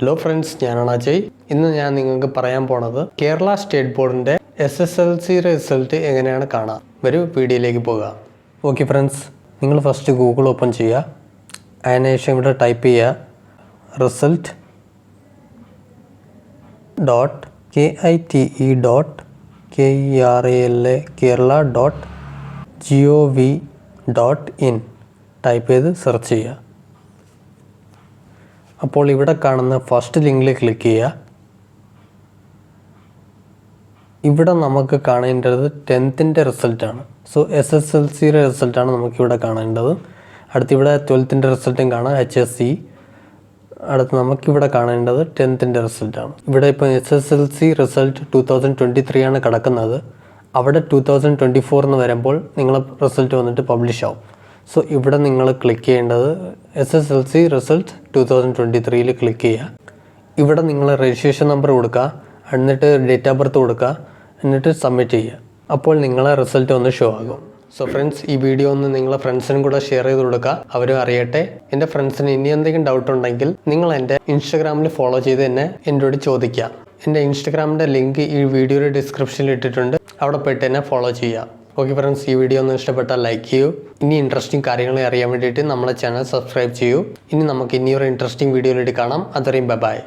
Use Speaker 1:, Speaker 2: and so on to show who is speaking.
Speaker 1: Hello friends, ഞാനാണ് അജയ്. ഇന്ന് ഞാൻ നിങ്ങൾക്ക് പറയാൻ പോണത് കേരള സ്റ്റേറ്റ് ബോർഡിൻ്റെ SSLC റിസൾട്ട് എങ്ങനെയാണ് കാണാം. വരൂ വീഡിയോയിലേക്ക് പോകാം. ഓക്കെ ഫ്രണ്ട്സ്, നിങ്ങൾ ഫസ്റ്റ് ഗൂഗിൾ ഓപ്പൺ ചെയ്യുക. അതിനുശേഷം ഇവിടെ ടൈപ്പ് ചെയ്യുക റിസൾട്ട് KITE.KERALA.Kerala.gov.in ടൈപ്പ് ചെയ്ത് സെർച്ച് ചെയ്യുക. അപ്പോൾ ഇവിടെ കാണുന്ന ഫസ്റ്റ് ലിങ്കിൽ ക്ലിക്ക് ചെയ്യുക. ഇവിടെ നമുക്ക് കാണേണ്ടത് 10th റിസൾട്ടാണ്. സോ SSLC റിസൾട്ടാണ് നമുക്കിവിടെ കാണേണ്ടത്. അടുത്ത് ഇവിടെ 12th റിസൾട്ടും കാണാം, HSC. അടുത്ത് നമുക്കിവിടെ കാണേണ്ടത് 10th റിസൾട്ടാണ്. ഇവിടെ ഇപ്പോൾ SSLC റിസൾട്ട് 2023 ആണ് കിടക്കുന്നത്. അവിടെ 2024 എന്ന് വരുമ്പോൾ നിങ്ങളെ റിസൾട്ട് വന്നിട്ട് പബ്ലിഷ് ആവും. സോ ഇവിടെ നിങ്ങൾ ക്ലിക്ക് ചെയ്യേണ്ടത് SSLC റിസൾട്ട് 2023 ക്ലിക്ക് ചെയ്യുക. ഇവിടെ നിങ്ങൾ രജിസ്ട്രേഷൻ നമ്പർ കൊടുക്കുക, എന്നിട്ട് ഡേറ്റ് ഓഫ് ബർത്ത് കൊടുക്കുക, എന്നിട്ട് സബ്മിറ്റ് ചെയ്യുക. അപ്പോൾ നിങ്ങളെ റിസൾട്ട് ഒന്ന് ഷോ ആകും. സോ ഫ്രണ്ട്സ്, ഈ വീഡിയോ ഒന്ന് നിങ്ങളെ ഫ്രണ്ട്സിനും കൂടെ ഷെയർ ചെയ്ത് കൊടുക്കുക, അവരും അറിയട്ടെ. എൻ്റെ ഫ്രണ്ട്സിന് ഇനി എന്തെങ്കിലും ഡൗട്ട് ഉണ്ടെങ്കിൽ നിങ്ങൾ എൻ്റെ ഇൻസ്റ്റാഗ്രാമിൽ ഫോളോ ചെയ്ത് തന്നെ എന്നോട് ചോദിക്കുക. എൻ്റെ ഇൻസ്റ്റാഗ്രാമിൻ്റെ ലിങ്ക് ഈ വീഡിയോയുടെ ഡിസ്ക്രിപ്ഷനിൽ ഇട്ടിട്ടുണ്ട്, അവിടെ പോയിട്ട് തന്നെ ഫോളോ ചെയ്യുക. ഓക്കെ ഫ്രണ്ട്സ്, ഈ വീഡിയോ ഒന്ന് ഇഷ്ടപ്പെട്ടാൽ ലൈക്ക് ചെയ്യൂ. ഇനി ഇൻട്രസ്റ്റിംഗ് കാര്യങ്ങൾ അറിയാൻ വേണ്ടിയിട്ട് നമ്മളെ ചാനൽ സബ്സ്ക്രൈബ് ചെയ്യൂ. ഇനി നമുക്ക് ഇനിയൊരു ഇൻട്രസ്റ്റിംഗ് വീഡിയോയിലേക്ക് കാണാം. അതുവരെയും ബൈ.